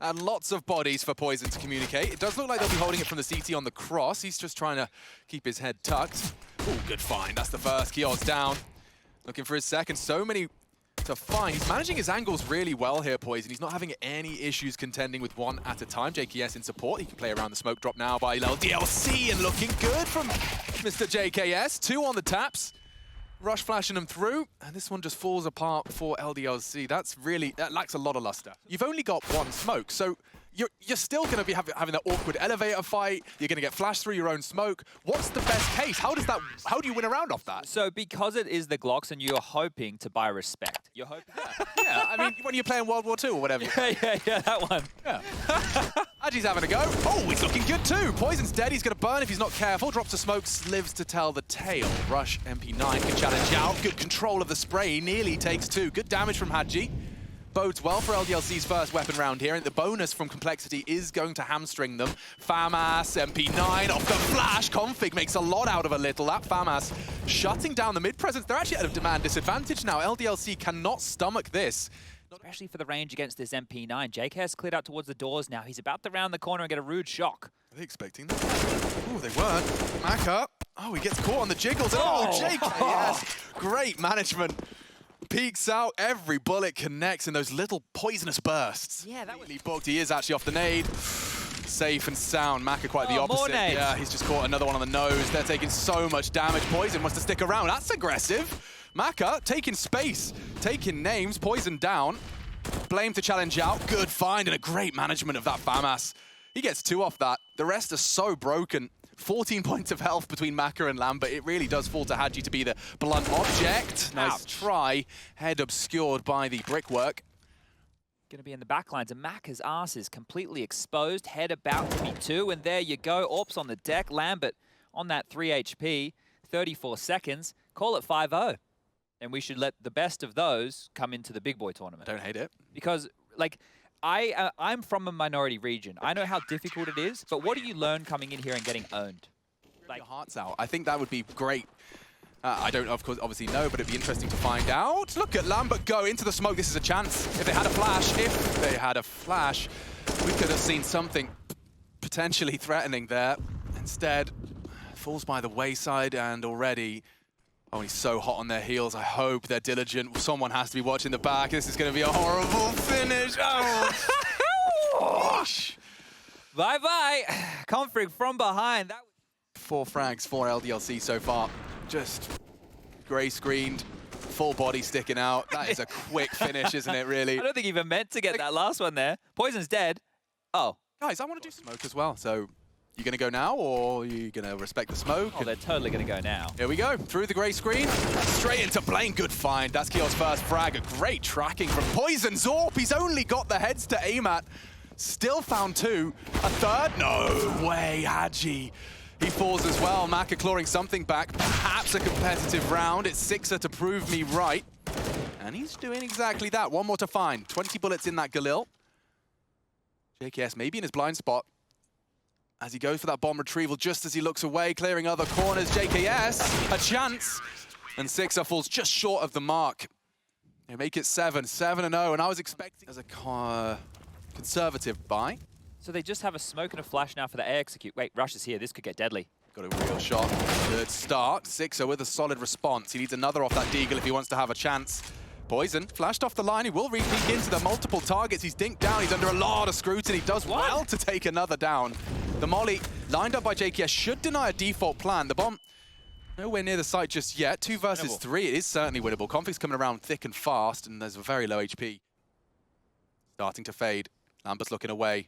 And lots of bodies for Poison to communicate. It does look like they'll be holding it from the CT on the cross. He's just trying to keep his head tucked. Oh, good find. That's the first. Kio's down. Looking for his second. So many to find. He's managing his angles really well here, Poison. He's not having any issues contending with one at a time. JKS in support. He can play around the smoke drop now by LDLC, and looking good from Mr. JKS. 2 on the taps. Rush flashing them through, and this one just falls apart for LDLC. That lacks a lot of luster. You've only got one smoke, so you're still going to be having that awkward elevator fight. You're going to get flashed through your own smoke. What's the best case? How do you win a round off that? So because it is the Glocks and you're hoping to buy respect. You're hoping. Yeah, I mean, when you're playing World War II or whatever. Yeah, that one. Yeah. Aji's having a go. Oh, he's looking good too. Poison's dead. He's going to burn if he's not careful. Drops a smoke, lives to tell the tale. Rush MP9 can challenge out. Good control of the spray. He nearly takes 2. Good damage from Haji. Bodes well for LDLC's first weapon round here, and the bonus from complexity is going to hamstring them. FAMAS, MP9 off the flash. Config makes a lot out of a little. That FAMAS shutting down the mid presence. They're actually at a demand disadvantage now. LDLC cannot stomach this. Especially for the range against this MP9. JKS cleared out towards the doors now. He's about to round the corner and get a rude shock. Are they expecting that? Oh, they weren't. Mac up. Oh, he gets caught on the jiggles. Oh, JKS. Great management. Peeks out, every bullet connects in those little poisonous bursts. Yeah, that was... booked. He is actually off the nade. Safe and sound. Maka quite the opposite. Yeah, he's just caught another one on the nose. They're taking so much damage. Poison wants to stick around. That's aggressive. Maka taking space, taking names. Poison down. Blame to challenge out. Good find and a great management of that FAMAS. He gets 2 off that. The rest are so broken. 14 points of health between Maka and Lambert. It really does fall to Haji to be the blunt object. Nice try. Head obscured by the brickwork. Going to be in the backlines, and Maka's ass is completely exposed. Head about to be 2, and there you go. Orps on the deck. Lambert on that 3 HP. 34 seconds. Call it 5-0. And we should let the best of those come into the big boy tournament. Don't hate it. Because, like, I'm from a minority region. I know how difficult it is, but what do you learn coming in here and getting owned? Like, your hearts out. I think that would be great. I don't, of course, obviously know, but it'd be interesting to find out. Look at Lambert go into the smoke. This is a chance. If they had a flash, we could have seen something potentially threatening there. Instead, falls by the wayside, and already... Oh, he's so hot on their heels. I hope they're diligent. Someone has to be watching the back. This is going to be a horrible finish. Oh! Bye-bye. Config from behind. 4 frags for LDLC so far. Just grey screened, full body sticking out. That is a quick finish, isn't it, really? I don't think he even meant to get that last one there. Poison's dead. Oh. Guys, I want to do smoke as well, so... You gonna go now, or are you gonna respect the smoke? Oh, they're totally gonna go now. Here we go, through the grey screen, straight into Blaine. Good find. That's Keel's first frag. A great tracking from Poison. Zorp, he's only got the heads to aim at. Still found 2. A third? No way, Haji. He falls as well. Maka clawing something back. Perhaps a competitive round. It's Sixer to prove me right. And he's doing exactly that. 1 more to find. 20 bullets in that Galil. JKS maybe in his blind spot. As he goes for that bomb retrieval, just as he looks away, clearing other corners. JKS, a chance. And Sixer falls just short of the mark. They make it 7-0, and I was expecting as a conservative buy. So they just have a smoke and a flash now for the A execute. Wait, Rush is here. This could get deadly. Got a real shot. Good start. Sixer with a solid response. He needs another off that Deagle if he wants to have a chance. Poison flashed off the line. He will re-peek into the multiple targets. He's dinked down. He's under a lot of scrutiny. Does well to take another down. The molly lined up by JKS should deny a default plan. The bomb nowhere near the site just yet. 2 versus 3. It is certainly winnable. Config's coming around thick and fast, and there's a very low HP. Starting to fade. Lambert's looking away.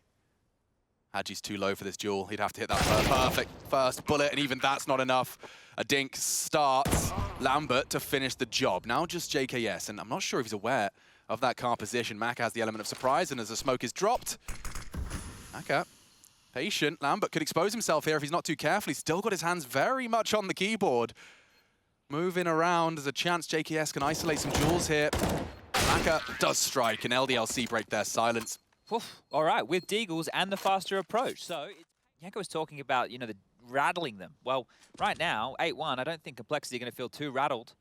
Haji's too low for this duel. He'd have to hit that perfect first bullet, and even that's not enough. A dink starts Lambert to finish the job. Now just JKS, and I'm not sure if he's aware of that car position. Maka has the element of surprise, and as the smoke is dropped, Maka, patient. Lambert could expose himself here if he's not too careful. He's still got his hands very much on the keyboard. Moving around, there's a chance JKS can isolate some jewels here. Maka does strike, and LDLC break their silence. Oof. All right, with Deagles and the faster approach. So, Yanko was talking about, you know, the rattling them. Well, right now, 8-1, I don't think Complexity are going to feel too rattled.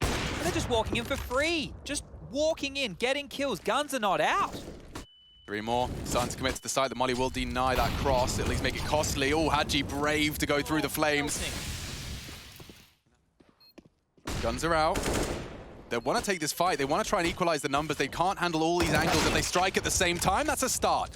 And they're just walking in for free. Just walking in, getting kills. Guns are not out. 3 more. Starting to commit to the side. The molly will deny that cross, at least make it costly. Oh, Hadji brave to go through the flames. Guns are out. They want to take this fight. They want to try and equalize the numbers. They can't handle all these angles if they strike at the same time. That's a start.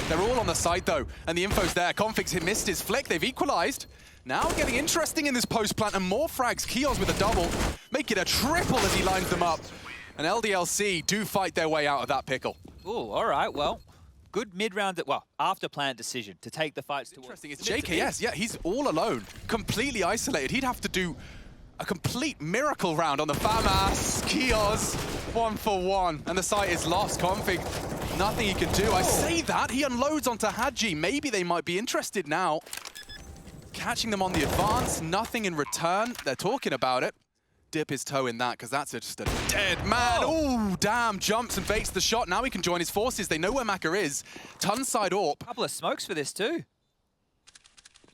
They're all on the side, though, and the info's there. Config's missed his flick. They've equalized. Now getting interesting in this post-plant, and more frags. Kios with a double. Make it a triple as he lines them up. And LDLC do fight their way out of that pickle. Ooh, all right, well, good mid-round, well, after-plant decision to take the fights towards... Interesting, it's JKS, yeah, he's all alone, completely isolated. He'd have to do a complete miracle round on the FAMAS. Kios, 1-for-1, and the site is lost. Config, nothing he can do. I say that, he unloads onto Hadji. Maybe they might be interested now. Catching them on the advance, nothing in return. They're talking about it. Dip his toe in that, because that's just a dead man. Oh, damn, jumps and baits the shot. Now he can join his forces. They know where Maka is. Ton side AWP. Couple of smokes for this too.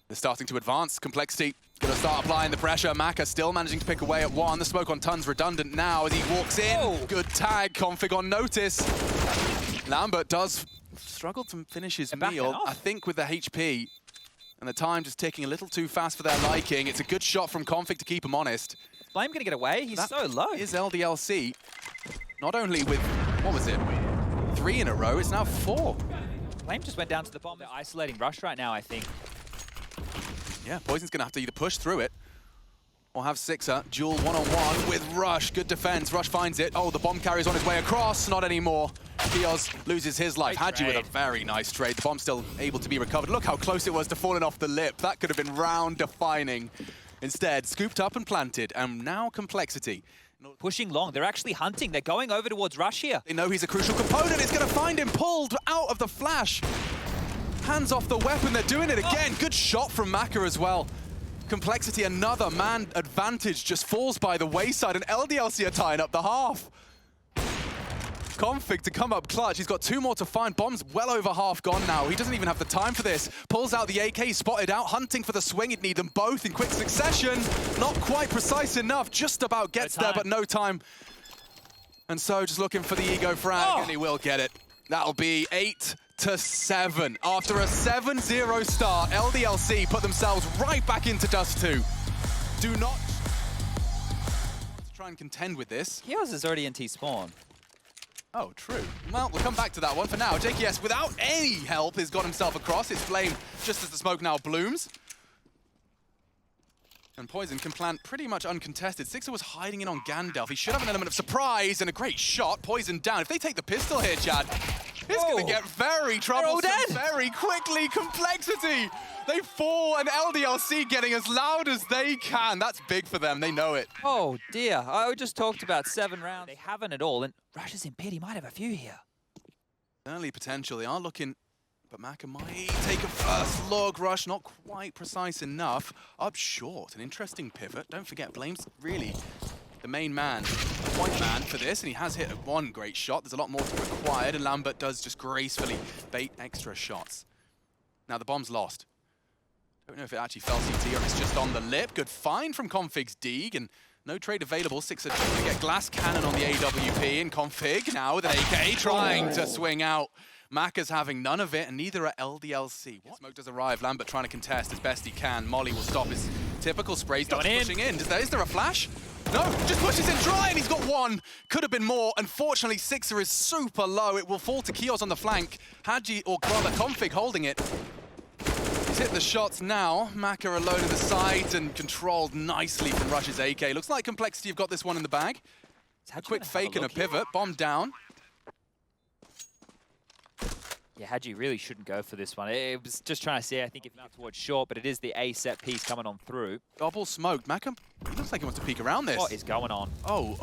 They're starting to advance. Complexity gonna start applying the pressure. Maka still managing to pick away at 1. The smoke on Tun's redundant now as he walks in. Oh. Good tag, Config on notice. Lambert does struggle to finish his meal. I think with the HP and the time just ticking a little too fast for their liking. It's a good shot from Config to keep him honest. Blame gonna get away, he's so low. Is LDLC, not only with, what was it, 3 in a row, it's now 4. Blame just went down to the bomb. They're isolating Rush right now, I think. Yeah, Poison's gonna have to either push through it or have Sixer duel one-on-one with Rush. Good defense, Rush finds it. Oh, the bomb carrier's on his way across, not anymore. Kios loses his life. Hadji with a very nice trade. The bomb's still able to be recovered. Look how close it was to falling off the lip. That could have been round-defining. Instead, scooped up and planted, and now Complexity. Pushing long, they're actually hunting. They're going over towards Rush here. They know he's a crucial component. It's gonna find him pulled out of the flash. Hands off the weapon, they're doing it again. Good shot from Maka as well. Complexity, another man advantage just falls by the wayside, and LDLC are tying up the half. Config to come up clutch. He's got 2 more to find. Bomb's well over half gone now. He doesn't even have the time for this. Pulls out the AK, spotted out, hunting for the swing. He'd need them both in quick succession. Not quite precise enough. Just about gets there, but no time. And so just looking for the ego frag, and he will get it. That'll be 8-7. After a 7-0 start, LDLC put themselves right back into Dust 2. Do not try and contend with this. Kios is already in T-spawn. Oh, true. Well, we'll come back to that one. For now, JKS, without any help, has got himself across. It's Flame just as the smoke now blooms. And Poison can plant pretty much uncontested. Sixer was hiding in on Gandalf. He should have an element of surprise and a great shot. Poison down. If they take the pistol here, Chad, it's going to get very troublesome very quickly. Complexity. They fall, and LDLC getting as loud as they can. That's big for them. They know it. Oh, dear. I just talked about 7 rounds. They haven't at all, and Rush is in pit. He might have a few here. Early potential. They are looking, but Maka might take a first look. Rush not quite precise enough. Up short. An interesting pivot. Don't forget, Blame's really the main man, point man for this, and he has hit 1 great shot. There's a lot more to be required, and Lambert does just gracefully bait extra shots. Now the bomb's lost. Don't know if it actually fell CT or it's just on the lip. Good find from Config's Deeg, and no trade available. Sixer trying to get glass cannon on the AWP, and Config now with an AK trying to swing out. Maka's having none of it, and neither are LDLC. Smoke does arrive. Lambert trying to contest as best he can. Molly will stop his typical spray. Starts pushing in. Is there a flash? No, just pushes in dry, and he's got 1. Could have been more. Unfortunately, Sixer is super low. It will fall to Kios on the flank. Hadji, or rather Config, holding it. He's hit the shots now. Maka alone in the side and controlled nicely from Rush's AK. Looks like Complexity have got this one in the bag. A quick fake and a pivot. Bomb down. Yeah, Hadji really shouldn't go for this one. It was just trying to see, I think, if not towards short, but it is the A set piece coming on through. Double smoked. Maka, he looks like he wants to peek around this. What is going on? Oh,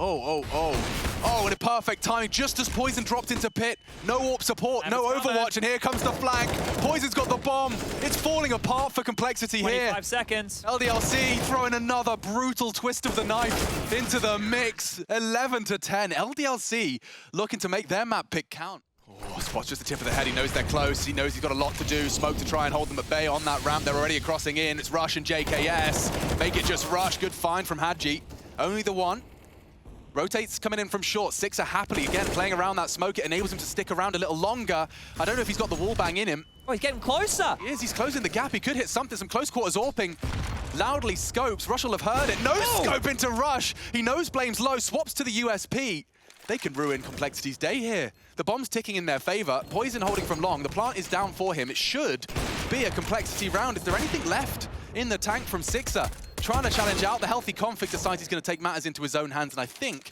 and a perfect timing, just as Poison dropped into pit. No AWP support, no Overwatch, and here comes the flank. Poison's got the bomb. It's falling apart for Complexity 25 seconds. LDLC throwing another brutal twist of the knife into the mix. 11-10. LDLC looking to make their map pick count. Oh, Spot's just the tip of the head. He knows they're close. He knows he's got a lot to do. Smoke to try and hold them at bay on that ramp. They're already crossing in. It's Rush and JKS. Make it just Rush. Good find from Hadji. Only the 1. Rotates coming in from short. Sixer happily, again, playing around that smoke. It enables him to stick around a little longer. I don't know if he's got the wall bang in him. Oh, he's getting closer. He is, he's closing the gap. He could hit something. Some close quarters AWPing. Loudly scopes. Rush will have heard it. No scope into Rush. He knows Blame's low. Swaps to the USP. They can ruin Complexity's day here. The bomb's ticking in their favor. Poison holding from long. The plant is down for him. It should be a Complexity round. Is there anything left in the tank from Sixer? Trying to challenge out. The healthy config decides he's going to take matters into his own hands, and I think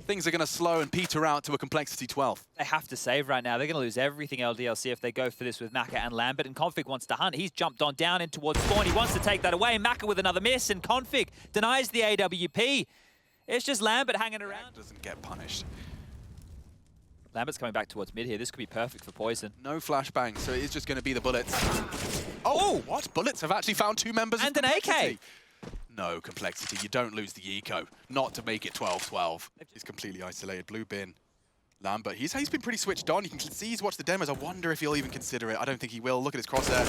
things are going to slow and peter out to a Complexity 12. They have to save right now. They're going to lose everything LDLC if they go for this with Maka and Lambert, and Config wants to hunt. He's jumped on down in towards spawn. He wants to take that away. Maka with another miss, and Config denies the AWP. It's just Lambert hanging around. Doesn't get punished. Lambert's coming back towards mid here. This could be perfect for Poison. No flashbang, so it is just going to be the bullets. Oh, what? Bullets have actually found two members and of an Complexity. AK. No, Complexity, you don't lose the eco. Not to make it 12-12. He's completely isolated. Blue bin. Lambert, he's been pretty switched on. You can see he's watched the demos. I wonder if he'll even consider it. I don't think he will. Look at his crosshair.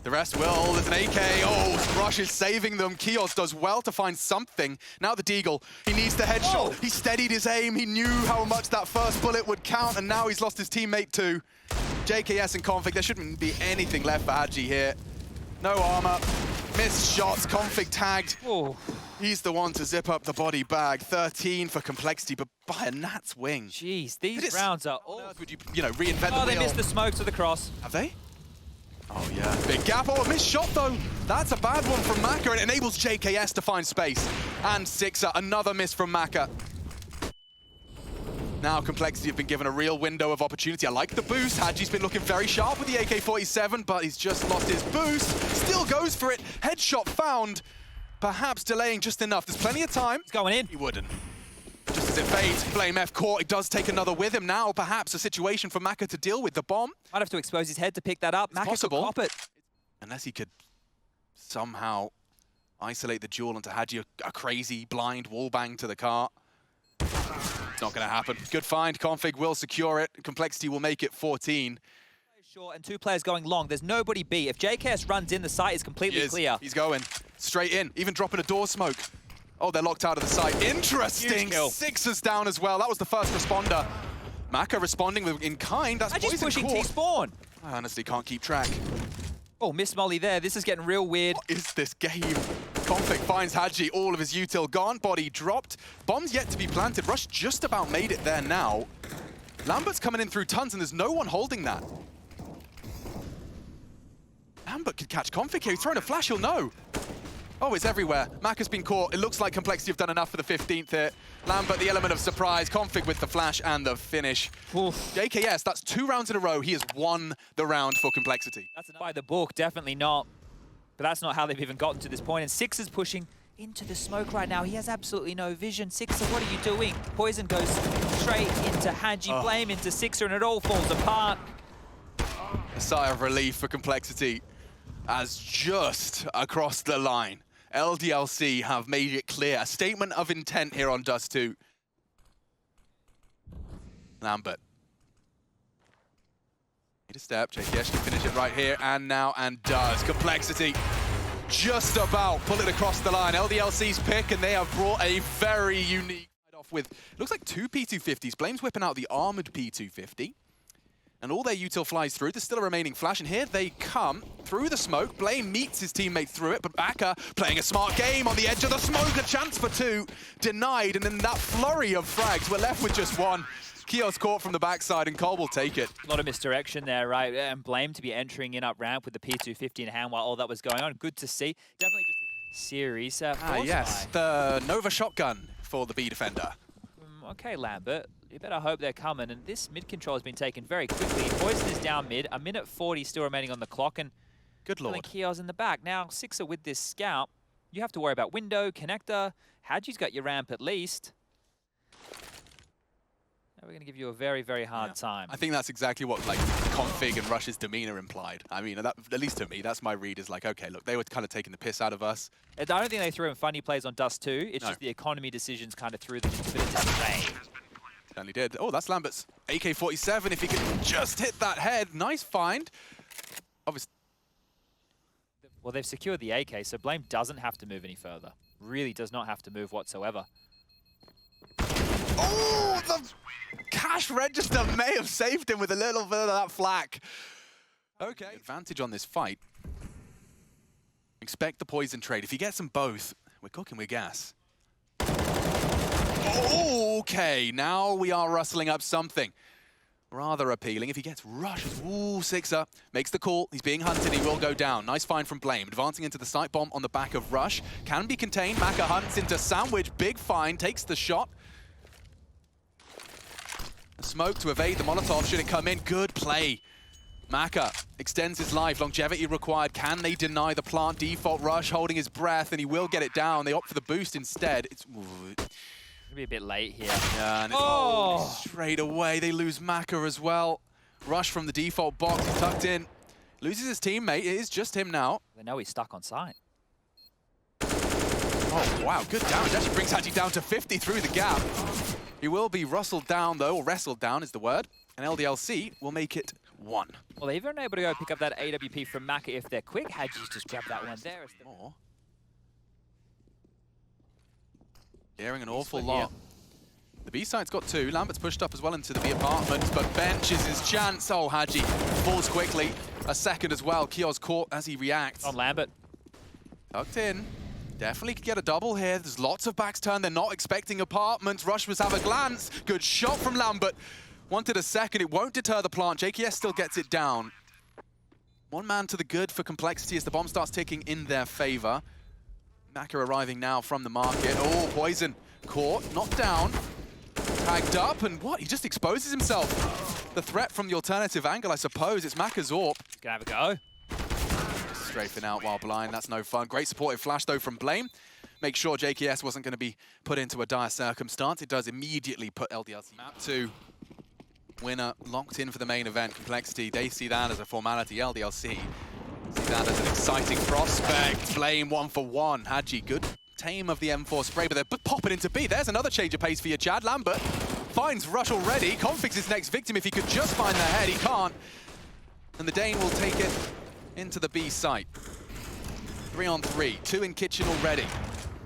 The rest will. There's an AK. Oh, Rush is saving them. Kios does well to find something. Now the Deagle. He needs the headshot. Whoa. He steadied his aim. He knew how much that first bullet would count, and now he's lost his teammate too. JKS and Config, there shouldn't be anything left for Hadji here. No armor. Missed shots. Config tagged. Oh. He's the one to zip up the body bag. 13 for Complexity, but by a gnat's wing. Jeez, these rounds are all... Would you reinvent the wheel? Oh, they missed the smokes with the cross. Have they? Oh, yeah. Big gap. Oh, a missed shot, though. That's a bad one from Maka, and it enables JKS to find space. And Sixer, another miss from Maka. Now Complexity have been given a real window of opportunity. I like the boost. Hadji's been looking very sharp with the AK-47, but he's just lost his boost. Still goes for it. Headshot found. Perhaps delaying just enough. There's plenty of time. He's going in. He wouldn't. Just as it fades, Blame F caught. He does take another with him now. Perhaps a situation for Maka to deal with the bomb. Might have to expose his head to pick that up. Maka could pop it. Unless he could somehow isolate the duel onto Hadji, a crazy blind wallbang to the car. It's not going to happen. Good find. Config will secure it. Complexity will make it 14. Short and two players going long. There's nobody B. If JKS runs in, the site is completely clear. He's going straight in, even dropping a door smoke. Oh, they're locked out of the site. Interesting. Sixers down as well. That was the first responder. Maka responding with in kind. That's just pushing T-spawn. I honestly can't keep track. Oh, miss molly there. This is getting real weird. What is this game? Config finds Hadji, all of his util gone, body dropped. Bomb's yet to be planted. Rush just about made it there now. Lambert's coming in through tons, and there's no one holding that. Lambert could catch Config here. He's throwing a flash, he'll know. Oh, it's everywhere. Maka's been caught. It looks like Complexity have done enough for the 15th hit. Lambert, the element of surprise. Config with the flash and the finish. Oof. JKS, that's 2 rounds in a row. He has won the round for Complexity. That's by the book, definitely not. But that's not how they've even gotten to this point. And Sixer's pushing into the smoke right now. He has absolutely no vision. Sixer, what are you doing? Poison goes straight into Hadji, Blame into Sixer, and it all falls apart. A sigh of relief for Complexity as just across the line, LDLC have made it clear. A statement of intent here on Dust 2. Lambert. Need a step. JKS can finish it right here and now, and does. Complexity just about pull it across the line. LDLC's pick, and they have brought a very unique off with, looks like 2 P250s. Blame's whipping out the armored P250. And all their util flies through. There's still a remaining flash, and here they come through the smoke. Blame meets his teammate through it, but Maka playing a smart game on the edge of the smoke. A chance for 2, denied, and in that flurry of frags, we're left with just 1. Kios caught from the backside, and Cole will take it. A lot of misdirection there, right? And Blame to be entering in up ramp with the P250 in hand while all that was going on. Good to see. Definitely just a series. Yes, the Nova shotgun for the B defender. Okay, Lambert, you better hope they're coming. And this mid control has been taken very quickly. Poison is down mid, a minute 40 still remaining on the clock, and good lord, Kios in the back. Now, Sixer with this scout, you have to worry about window, connector. Hadji's got your ramp at least. Now we're going to give you a very, very hard time. I think that's exactly what like Config and Rush's demeanor implied. I mean, that, at least to me, that's my read, is like, okay, look, they were kind of taking the piss out of us. I don't think they threw in funny plays on Dust 2. It's just the economy decisions kind of threw them into a bit of disarray. Certainly did. Oh, that's Lambert's AK-47. If he could just hit that head. Nice find. Obviously. Well, they've secured the AK, so Blame doesn't have to move any further. Really does not have to move whatsoever. Oh, the cash register may have saved him with a little bit of that flak. Okay. Advantage on this fight. Expect the poison trade. If he gets them both, we're cooking with gas. Okay, now we are rustling up something rather appealing. If he gets rushes, ooh, Sixer makes the call. He's being hunted, he will go down. Nice find from Blame. Advancing into the site bomb on the back of Rush. Can be contained. Maka hunts into Sandwich. Big find, takes the shot. The smoke to evade the Molotov. Should it come in? Good play. Maka extends his life. Longevity required. Can they deny the plant? Default Rush holding his breath, and he will get it down. They opt for the boost instead. It's Be a bit late here. yeah, and it's straight away. They lose Maka as well. Rush from the default box, he's tucked in. Loses his teammate. It is just him now. They know he's stuck on site. Oh, wow, good damage. Actually brings Haji down to 50 through the gap. He will be rustled down, though, or wrestled down is the word. And LDLC will make it 1. Well, they've been able to go pick up that AWP from Maka if they're quick. Haji's just grabbed that one there. More. Daring an awful lot. The B side's got 2. Lambert's pushed up as well into the B apartment, but Bench is his chance. Oh, Haji falls quickly. A second as well. Kio's caught as he reacts. On Lambert. Tucked in. Definitely could get a double here. There's lots of backs turned. They're not expecting apartments. Rush must have a glance. Good shot from Lambert. Wanted a second. It won't deter the plant. JKS still gets it down. 1 man to the good for complexity as the bomb starts ticking in their favor. Maka arriving now from the market. Oh, Poison caught, knocked down, tagged up, and what? He just exposes himself. The threat from the alternative angle, I suppose. It's Maka's AWP. He's gonna have a go. Just strafing out while blind. That's no fun. Great supportive flash, though, from Blame. Make sure JKS wasn't going to be put into a dire circumstance. It does immediately put LDLC map 2. Winner locked in for the main event. Complexity, they see that as a formality. LDLC see that as an exciting prospect. Blame 1 for 1. Haji, good tame of the M4 spray, but they're popping into B. There's another change of pace for you, Chad. Lambert finds Rush already. Configs his next victim if he could just find their head. He can't. And the Dane will take it into the B site. 3 on 3. 2 in kitchen already.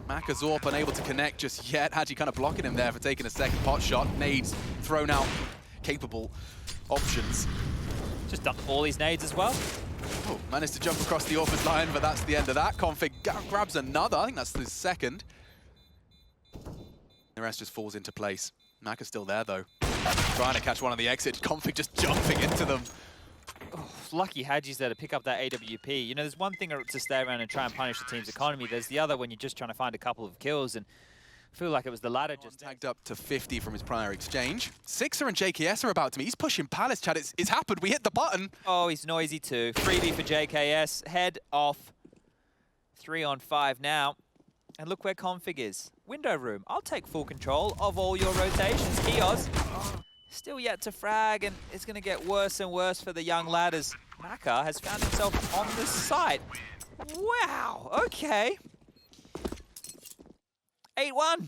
Maka Zorp unable to connect just yet. Haji kind of blocking him there for taking a second pot shot. Nades thrown out. Capable options. Just dumped all his nades as well. Oh, managed to jump across the offense line, but that's the end of that. Config grabs another. I think that's his second. The rest just falls into place. Maka's still there, though. Trying to catch one on the exit. Config just jumping into them. Oh, lucky Haji's there to pick up that AWP. You know, there's one thing to stay around and try and punish the team's economy. There's the other when you're just trying to find a couple of kills, and I feel like it was the latter. Just tagged up to 50 from his prior exchange. Sixer and JKS are about to meet. He's pushing Palace, Chad. It's happened. We hit the button. Oh, he's noisy too. Freebie for JKS. Head off. 3 on 5 now. And look where Config is. Window room. I'll take full control of all your rotations. Kios still yet to frag, and it's going to get worse and worse for the young lad as Maka has found himself on the site. Wow. Okay. 8-1. I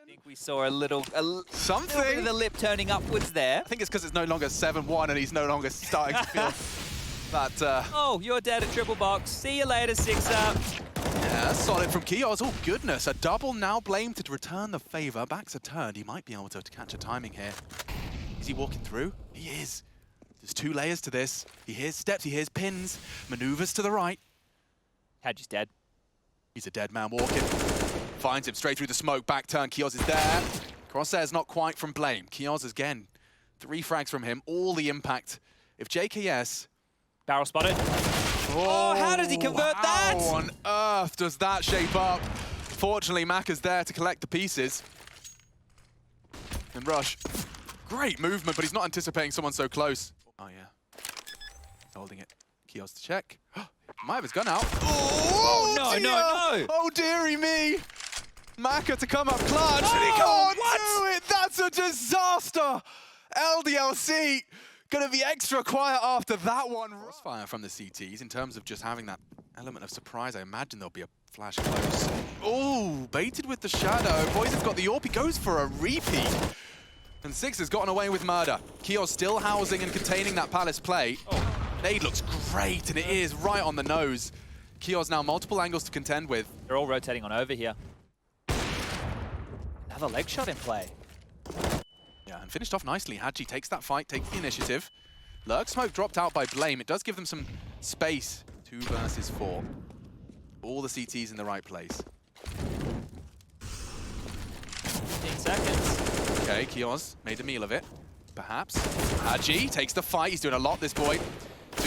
think we saw a little something. Little bit of the lip turning upwards there. I think it's because it's no longer 7-1 and he's no longer starting to feel that. Oh, you're dead at triple box. See you later, Sixer. Yeah, that's solid from Kios. Oh, goodness. A double now Blamed to return the favor. Backs are turned. He might be able to catch a timing here. Is he walking through? He is. There's 2 layers to this. He hears steps. He hears pins. Maneuvers to the right. Haji's dead. He's a dead man walking. Finds him straight through the smoke. Back turn. Kios is there. Crosshair's not quite from Blame. Kios again. 3 frags from him. All the impact. If JKS... Barrel spotted. Oh, how does he convert that? How on earth does that shape up? Fortunately, Maka's there to collect the pieces. And Rush. Great movement, but he's not anticipating someone so close. Oh, yeah. Holding it. Kios to check. Might have his gun out. Oh, no, dear. no. Oh, dearie me. Maka to come up clutch. And he can't do it. That's a disaster. LDLC going to be extra quiet after that one. Crossfire from the CTs in terms of just having that element of surprise. I imagine there'll be a flash close. Oh, baited with the shadow. Poison's got the AWP. He goes for a repeat. And Six has gotten away with murder. Kios still housing and containing that Palace play. Oh. Nade looks great, and it is right on the nose. Kios now multiple angles to contend with. They're all rotating on over here. Another leg shot in play. Yeah, and finished off nicely. Hadji takes that fight, takes the initiative. Lurk smoke dropped out by Blame. It does give them some space. 2 versus 4. All the CTs in the right place. 15 seconds. Okay, Kioz made a meal of it. Perhaps. Hadji takes the fight. He's doing a lot, this boy. 2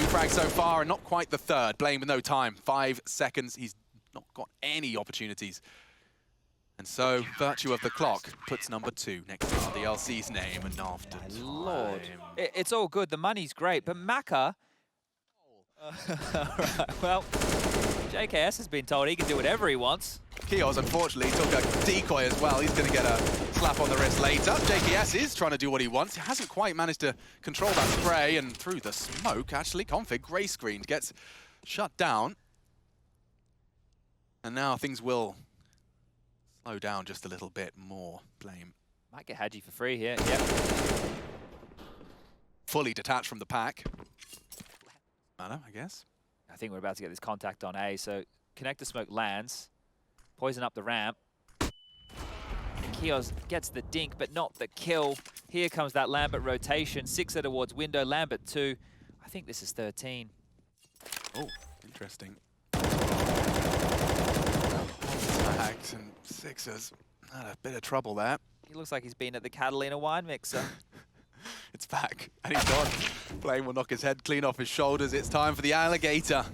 frags so far, and not quite the third. Blame with no time. 5 seconds. He's not got any opportunities. And so, virtue of the clock puts number 2 next to LDLC's name, and after time. Lord. It's all good. The money's great, but Maka... right, well, JKS has been told he can do whatever he wants. Kioz, unfortunately, took a decoy as well. He's going to get a slap on the wrist later. JKS is trying to do what he wants. He hasn't quite managed to control that spray, and through the smoke, actually, Config, grey screened, gets shut down. And now things will slow down just a little bit more. Blame. Might get Hadji for free here. Yep. Fully detached from the pack. Matter, I guess. I think we're about to get this contact on A, so connector smoke lands. Poison up the ramp. Kioz gets the dink, but not the kill. Here comes that Lambert rotation. 6er towards window, Lambert 2. I think this is 13. Oh, interesting. Tags and 6ers. Had a bit of trouble there. He looks like he's been at the Catalina wine mixer. It's back, and he's gone. Blame will knock his head clean off his shoulders. It's time for the alligator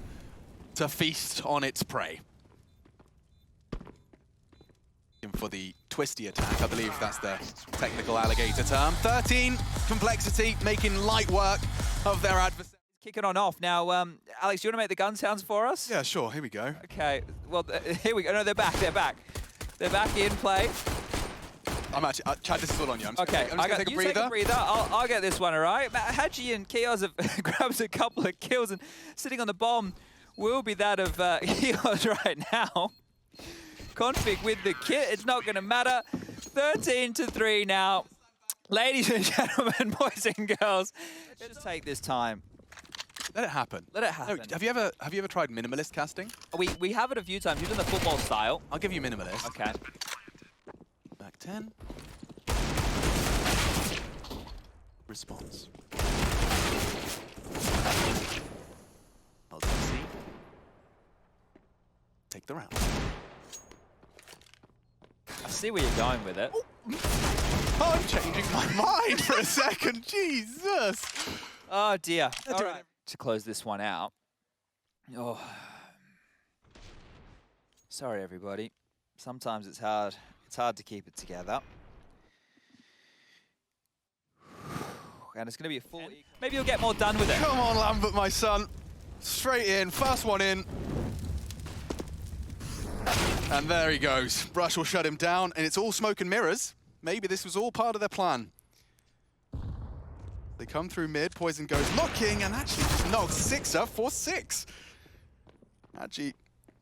to feast on its prey. For the twisty attack, I believe that's the technical alligator term. 13, complexity, making light work of their adversary. Kicking on off. Now, Alex, do you want to make the gun sounds for us? Yeah, sure, here we go. Okay, well, here we go. No, they're back, they're back. They're back in play. I'm actually, Chad, this is all on you. I'm just okay, gonna take a breather. Take a breather. I'll get this one, all right? Hadji and Kioz have grabbed a couple of kills, and sitting on the bomb will be that of Kioz right now. Config with the kit. It's not going to matter. 13-3 now. Ladies and gentlemen, boys and girls, let's just take this time. Let it happen. Let it happen. No, have you ever tried minimalist casting? We have it a few times. You've done the football style. I'll give you minimalist. Okay. Back 10. Response. LDLC. Take the round. I see where you're going with it. Oh, I'm changing my mind for a second. Jesus. Oh dear. All right. To close this one out. Oh. Sorry, everybody. Sometimes it's hard. It's hard to keep it together. And it's going to be a full... Maybe you'll get more done with it. Come on, Lambert, my son. Straight in. First one in. And there he goes. Brush will shut him down, and it's all smoke and mirrors. Maybe this was all part of their plan. They come through mid. Poison goes looking, and actually just knocks 6er for 6. Hadji,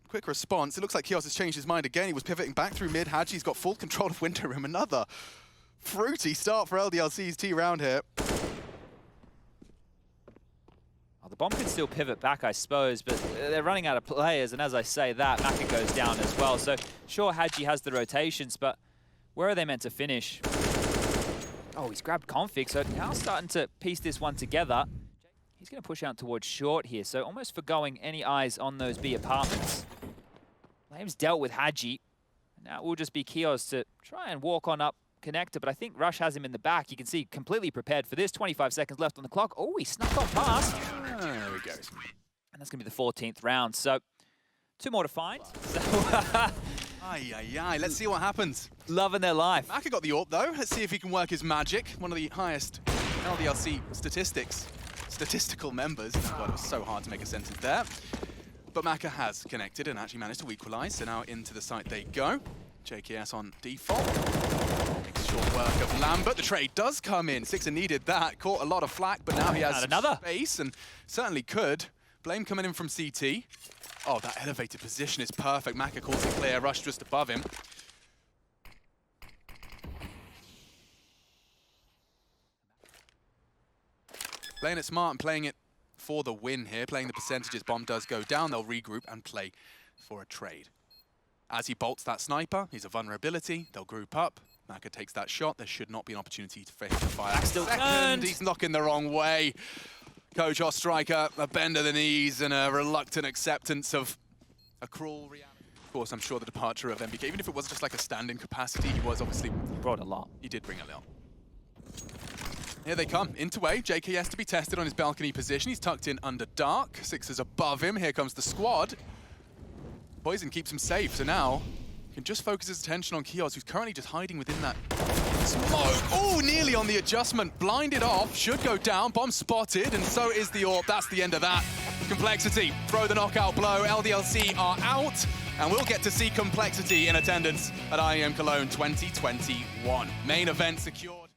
quick response. It looks like Kioz has changed his mind again. He was pivoting back through mid. Hadji's got full control of window room. Another fruity start for LDLC's T round here. The bomb can still pivot back, I suppose, but they're running out of players, and as I say that, Maka goes down as well. So, sure, Hadji has the rotations, but where are they meant to finish? Oh, he's grabbed Config, so now starting to piece this one together. He's going to push out towards short here, so almost forgoing any eyes on those B apartments. Flame's dealt with Hadji. Now it will just be Kioz to try and walk on up connector, but I think Rush has him in the back. You can see completely prepared for this. 25 seconds left on the clock. Oh, he snuck on past. There he goes. And that's going to be the 14th round. So 2 more to find. So, Let's see what happens. Loving their life. Maka got the AWP though. Let's see if he can work his magic. One of the highest LDLC statistical members. God, it was so hard to make a sentence there. But Maka has connected and actually managed to equalize. So now into the site they go. JKS on default. Makes short work of Lambert. The trade does come in. 6er needed that. Caught a lot of flack, but now he has another space and certainly could. Blame coming in from CT. Oh, that elevated position is perfect. Maka calls it clear. Rush just above him. Playing it smart and playing it for the win here. Playing the percentages. Bomb does go down. They'll regroup and play for a trade. As he bolts that sniper, he's a vulnerability. They'll group up. Maka takes that shot. There should not be an opportunity for him to fire. Back still turned. He's knocking the wrong way. Coach Striker, a bend of the knees and a reluctant acceptance of a cruel reality. Of course, I'm sure the departure of MBK, even if it was just like a stand-in capacity, he was obviously... He brought a lot. He did bring a lot. Here they come, into A. JK has to be tested on his balcony position. He's tucked in under dark. Sixers above him. Here comes the squad. Poison keeps him safe, so now he can just focus his attention on Kios, who's currently just hiding within that smoke. Oh, nearly on the adjustment. Blinded off, should go down. Bomb spotted, and so is the AWP. That's the end of that. Complexity, throw the knockout blow. LDLC are out, and we'll get to see Complexity in attendance at IEM Cologne 2021. Main event secured.